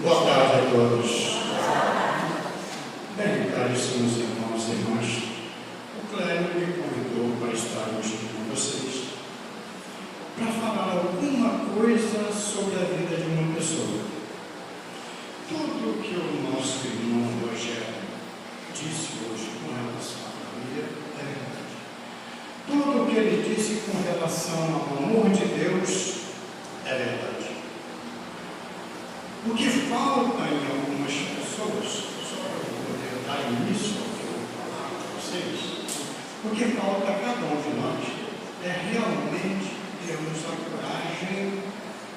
Boa tarde a todos. Bem, caríssimos irmãos e irmãs, o Clélio me convidou para estar hoje com vocês para falar alguma coisa sobre a vida de uma pessoa. Tudo que o nosso irmão Rogério disse hoje com relação à família é verdade. Tudo o que ele disse com relação ao amor de Deus é verdade. O que falta em algumas pessoas, só para eu poder dar início ao que eu vou falar para vocês, o que falta a cada um de nós é realmente termos a coragem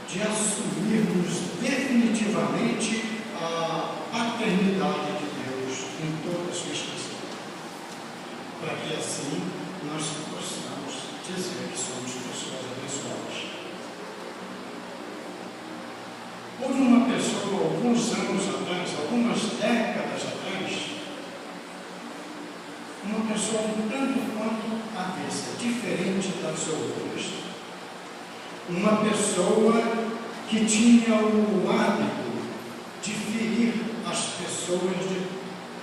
de assumirmos definitivamente a paternidade de Deus em toda a sua extensão, para que assim nós possamos dizer que somos pessoas abençoadas. Houve uma pessoa, alguns anos atrás, algumas décadas atrás, uma pessoa um tanto quanto avessa, diferente das outras. Uma pessoa que tinha o hábito de ferir as pessoas de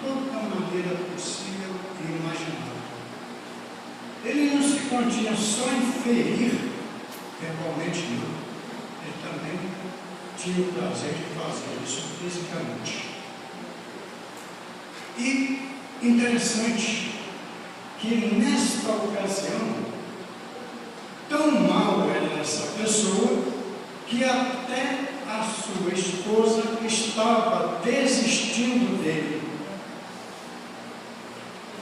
toda maneira possível e imaginável. Ele não se continha só em ferir, verbalmente não. Ele também tinha o prazer de fazer isso fisicamente. E interessante que nesta ocasião, tão mal era essa pessoa, que até a sua esposa estava desistindo dele.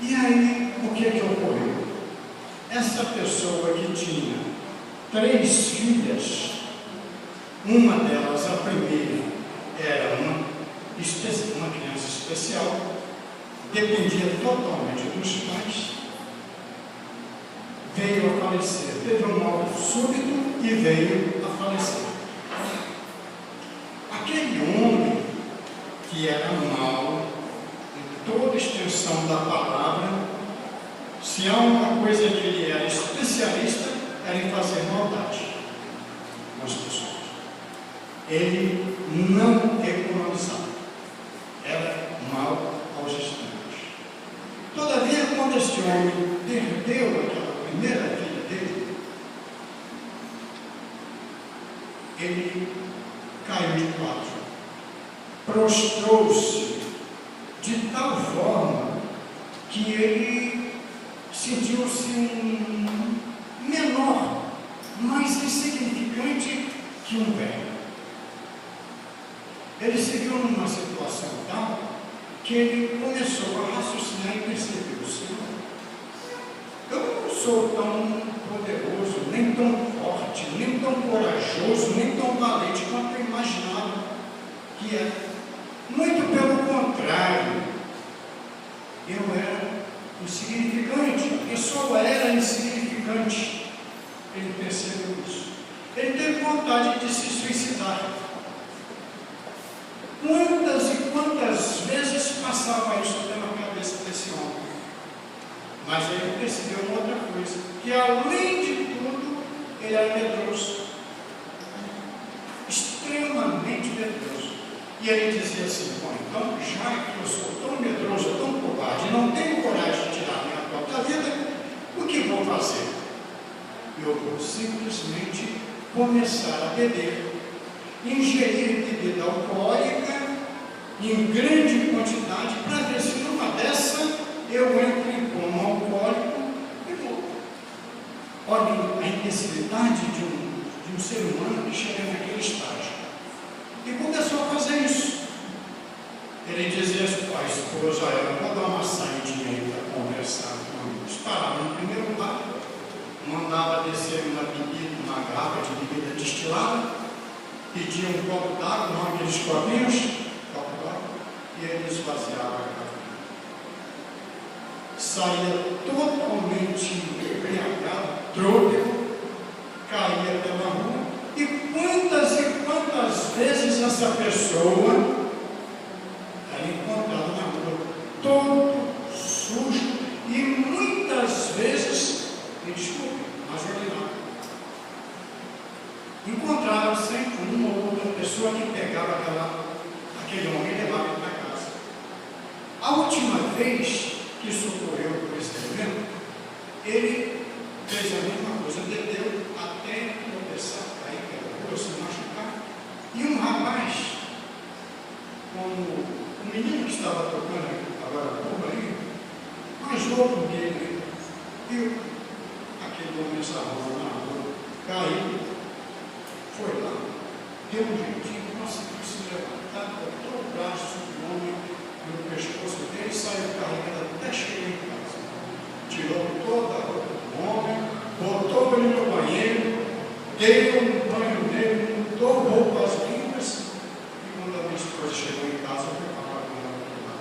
E aí, o que ocorreu? Essa pessoa que tinha 3 filhas, uma delas, a primeira, era uma criança especial, dependia totalmente dos pais, veio a falecer, teve um mal súbito e veio a falecer. Aquele homem que era mau, em toda a extensão da palavra, se há uma coisa que ele era especialista, era em fazer maldade nas pessoas. Ele não economizava, era mal aos extremos. Todavia, quando este homem perdeu aquela primeira filha dele, ele caiu de quatro, prostrou-se de tal forma que ele sentiu-se menor, mais insignificante que um velho. Ele se viu numa situação tal que ele começou a raciocinar e percebeu: Senhor, eu não sou tão poderoso, nem tão forte, nem tão corajoso, nem tão valente quanto eu imaginava que era. Muito pelo contrário, eu era insignificante, a pessoa era insignificante. Ele percebeu isso. Ele teve vontade de se suicidar. Quantas e quantas vezes passava isso pela cabeça desse homem? Mas ele percebeu uma outra coisa, que além de tudo, ele era medroso, extremamente medroso. E ele dizia assim: bom, então, já que eu sou tão medroso, tão covarde, não tenho coragem de tirar minha própria vida, o que vou fazer? Eu vou simplesmente começar a beber, ingerir bebida alcoólica em grande quantidade, para ver se numa dessa eu entro em coma alcoólico e morro. Olha a imbecilidade de um ser humano que chega naquele estágio. E começou a fazer isso. Ele dizia para a esposa: eu vou dar uma saidinha aí para conversar com amigos. Parava no primeiro bar, mandava descer uma garrafa de bebida destilada, pedia um copo d'água, não aqueles copinhos, copo d'água, e ele esvaziava a garrafa. Saía totalmente embriagado, trôpego, caía pela rua, e quantas vezes essa pessoa era encontrada na rua, todo sujo, e muitas vezes, me desculpe, mas ordenado, encontraram sempre uma ou outra pessoa que pegava aquela ele fez a mesma coisa, bebeu até começar a cair pela rua, se machucar. E um rapaz, como o menino que estava tocando agora por aí, mais louco que ele, viu aquele homem essa rua na rua, caiu, foi lá, deu um jeitinho, conseguiu se levantar, botou o braço do homem no pescoço dele, saiu carregando até chegar em casa. Tirou toda a roupa do homem, botou ele no banheiro, deu um banho nele, mudou roupas limpas, e quando a minha esposa chegou em casa, eu fui falar com ela para lá,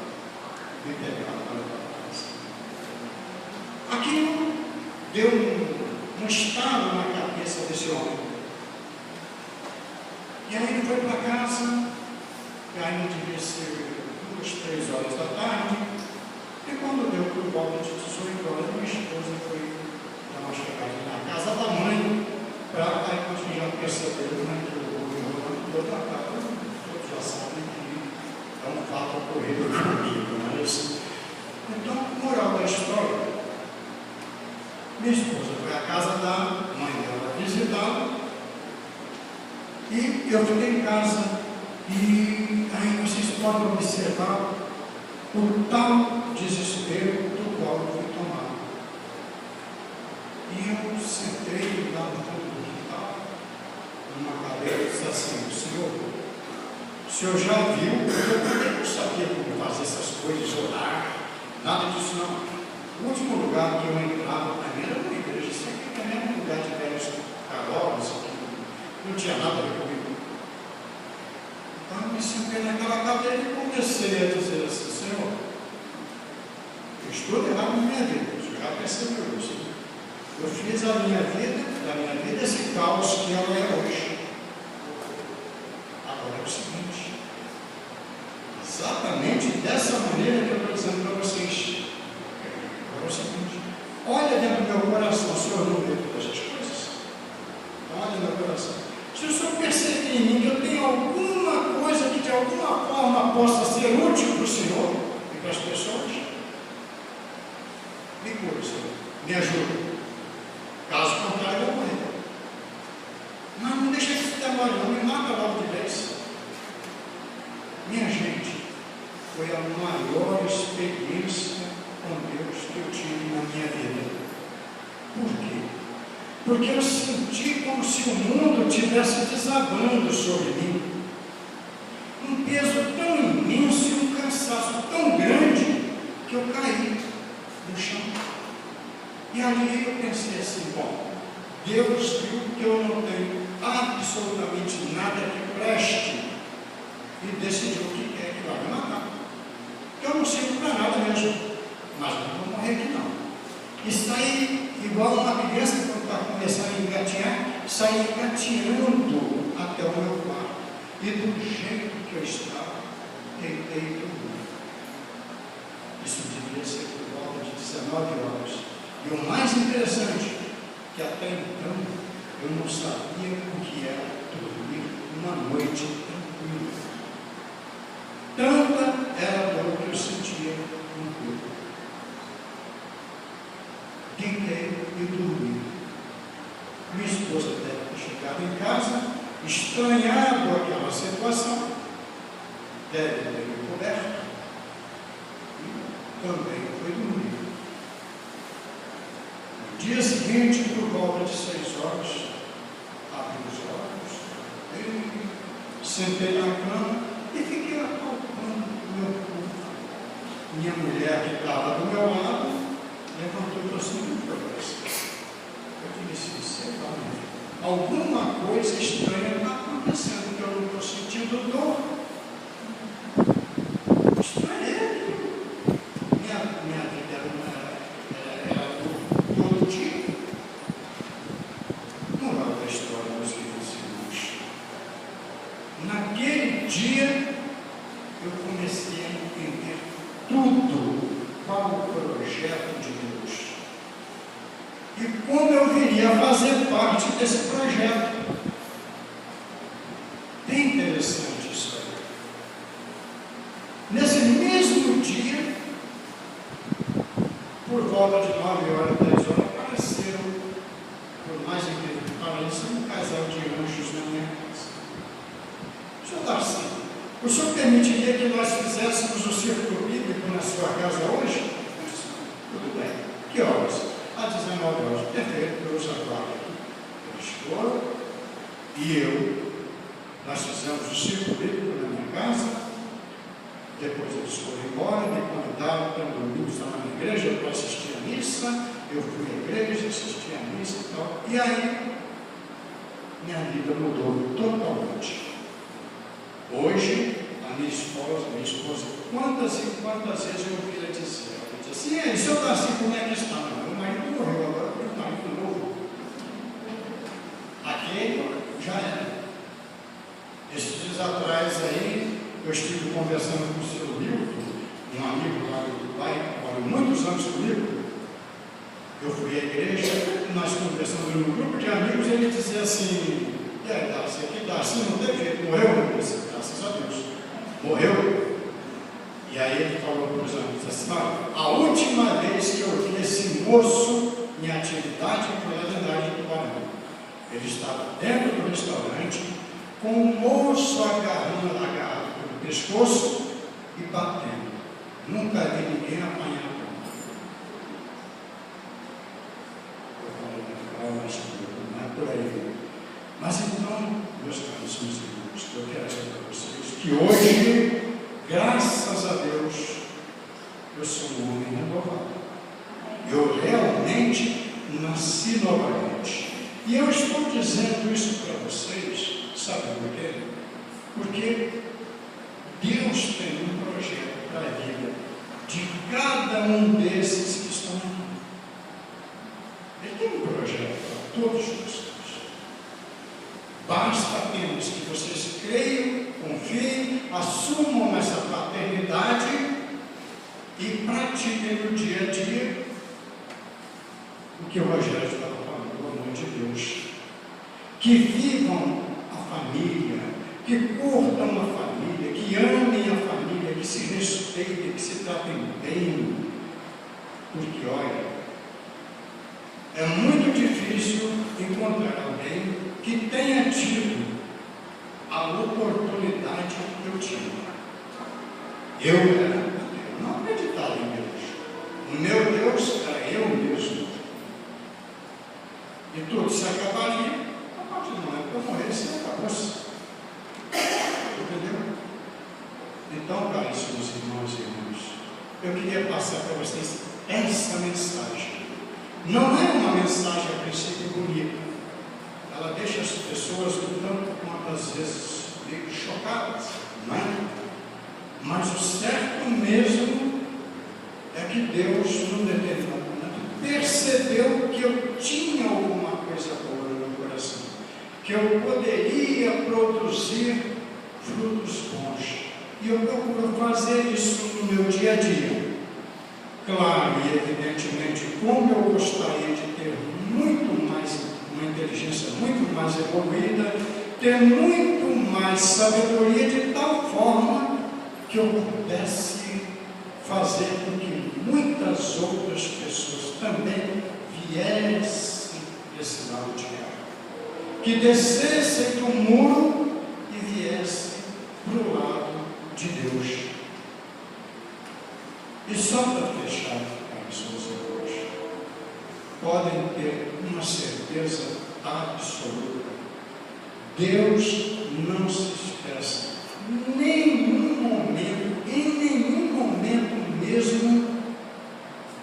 me pegar para casa. Aquilo deu um estalo na cabeça desse homem. E aí ele foi para casa, e aí não devia ser 2, 3 horas da tarde, e quando deu por volta de 18 horas, minha esposa foi dar uma chegada na casa da mãe, para aí nós já perceberam, né, que o homem toda a casa, todos já sabem que é um fato ocorrido comigo, não é isso? Então, moral da história, minha esposa foi à casa da mãe dela visitá-la, e eu fiquei em casa, e aí vocês podem observar o tal desespero do qual eu fui tomado. E eu sentei lá no fundo do quintal, numa cadeira, e disse assim: o senhor já viu? Eu não sabia como fazer essas coisas, orar, nada disso não. O último lugar que eu entrava para mim era uma igreja, isso aqui também era um lugar de velhos carolas, não tinha nada a ver comigo. Então eu me sentei naquela cadeira e comecei a dizer assim: Senhor, eu estou errado na minha vida, você já percebeu isso. Eu fiz da minha vida esse caos que ela é hoje. Agora é o seguinte, exatamente dessa maneira que eu estou dizendo para vocês. Agora é o seguinte, olha dentro do meu coração, o Senhor não vê todas as coisas? Olha no meu coração. Se o Senhor perceber em mim que eu tenho alguma coisa que de alguma forma possa ser útil para o Senhor e para as pessoas, me cure, Senhor, me ajude. Caso contrário, eu vou morrer. Mas não deixa isso demora, não me mata logo de vez. Minha gente, foi a maior experiência com Deus que eu tive na minha vida. Por quê? Porque eu senti como se o mundo estivesse desabando sobre mim. Um peso tão imenso e um cansaço tão grande que eu caí no chão. E ali eu pensei assim: bom, Deus viu que eu não tenho absolutamente nada que preste e decidiu que quer que vai me matar. Eu não sirvo para nada mesmo, mas não vou morrer aqui não. E saí igual uma criança que quando está começando a engatinhar, saí engatinhando até o meu quarto. E do jeito que eu estava, deitei e dormi. Isso devia ser por volta de 19 horas. E o mais interessante, que até então eu não sabia o que era dormir uma noite tranquila. Tanta era a dor que eu sentia no corpo. Deitei e dormi. Minha esposa deve ter chegado em casa, estranhado aquela situação, deve ter me coberto e também foi dormir. No dia seguinte, por volta de 6 horas, abri os olhos, sentei na cama e fiquei apalpando o meu corpo. Minha mulher, que estava do meu lado, levantou e trouxe um para você. Eu disse assim: sei lá, alguma coisa estranha está acontecendo, que eu não estou sentindo dor. Estranhei. Minha vida era todo dia. Moral da história, meus queridos irmãos. Naquele dia, eu comecei a entender tudo. Qual o projeto de Deus e como eu viria a fazer parte desse projeto. Bem interessante isso aí. Nesse mesmo dia, por volta de 9 horas, 10 horas, permitiria que nós fizéssemos o círculo bíblico na sua casa hoje? Tudo bem. Que horas? Às 19 horas. Perfeito, Deus aguarda. Ele chegou e eu, nós fizemos o círculo bíblico na minha casa. Depois eles foram embora, me convidaram para domingo, estava na igreja para assistir a missa. Eu fui à igreja, assisti a missa e tal. E aí, minha vida mudou totalmente. Hoje, a minha esposa, quantas e quantas vezes eu ouvi ela dizer? Ela disse assim: seu Darcy, como é que está? Meu marido morreu, agora eu tenho um marido novo. Aquele já era. Esses dias atrás aí, eu estive conversando com o seu Milton, um amigo lá do Dubai, que morou muitos anos comigo. Eu fui à igreja, nós conversamos num grupo de amigos, e ele dizia assim: e aí, Darcy, aqui Darcy não teve jeito, morreu? Eu disse: graças a Deus, morreu. E aí ele falou para os amigos assim: a última vez que eu vi esse moço em atividade foi lá dentro de Tubarão. Ele estava dentro do restaurante, com o moço agarrando a garrafa pelo pescoço e batendo. Nunca vi ninguém apanhar. Não é por aí. Mas então, meus caros irmãos, eu quero dizer para vocês que hoje, graças a Deus, eu sou um homem renovado. Eu realmente nasci novamente. E eu estou dizendo isso para vocês, sabe por quê? Porque Deus tem um projeto para a vida de cada um desses que estão aqui. Ele tem um projeto para todos nós. Basta apenas que vocês creiam, confiem, assumam essa paternidade e pratiquem no dia a dia o que o Rogério estava falando, o amor de Deus. Que vivam a família, que curtam a família, que amem a família, que se respeitem, que se tratem bem. Porque, olha, é muito difícil encontrar alguém que tenha tido a oportunidade que eu tive. Eu não acreditava em Deus. O meu Deus era eu mesmo. E tudo se acabaria a partir do momento que eu morresse, acabou-se. Entendeu? Então, caríssimos irmãos e irmãs, eu queria passar para vocês essa mensagem. Não é uma mensagem a princípio bonita. Ela deixa as pessoas do tanto quanto às vezes meio chocadas, não é? Mas o certo mesmo é que Deus, num determinado momento, percebeu que eu tinha alguma coisa boa no meu coração, que eu poderia produzir frutos bons. E eu procuro fazer isso no meu dia a dia. Claro e evidentemente, como eu gostaria de ter muito mais, uma inteligência muito mais evoluída, ter muito mais sabedoria, de tal forma que eu pudesse fazer com que muitas outras pessoas também viessem desse lado de cá, que descessem do muro e viessem para o lado de Deus. E só para fechar, caríssimos irmãos, podem ter uma certeza absoluta: Deus não se esquece em nenhum momento mesmo,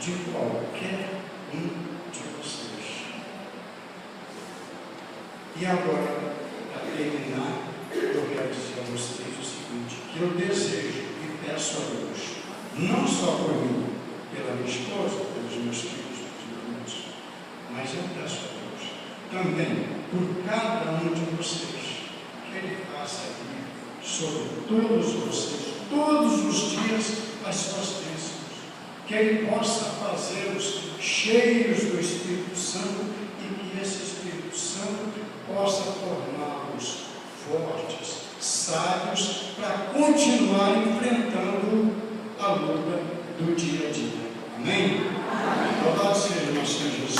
de qualquer um de vocês. E agora, para terminar, eu quero dizer a vocês o seguinte: que eu desejo e peço a Deus, não só por mim, pela minha esposa, pelos meus filhos, mas eu peço a Deus também por cada um de vocês, que Ele faça aqui sobre todos vocês, todos os dias, as suas bênçãos, que Ele possa fazê-los cheios do Espírito Santo e que esse Espírito Santo possa torná-los fortes, sábios, para continuar enfrentando a luta do dia a dia. Amém? Louvado seja nosso Senhor Jesus.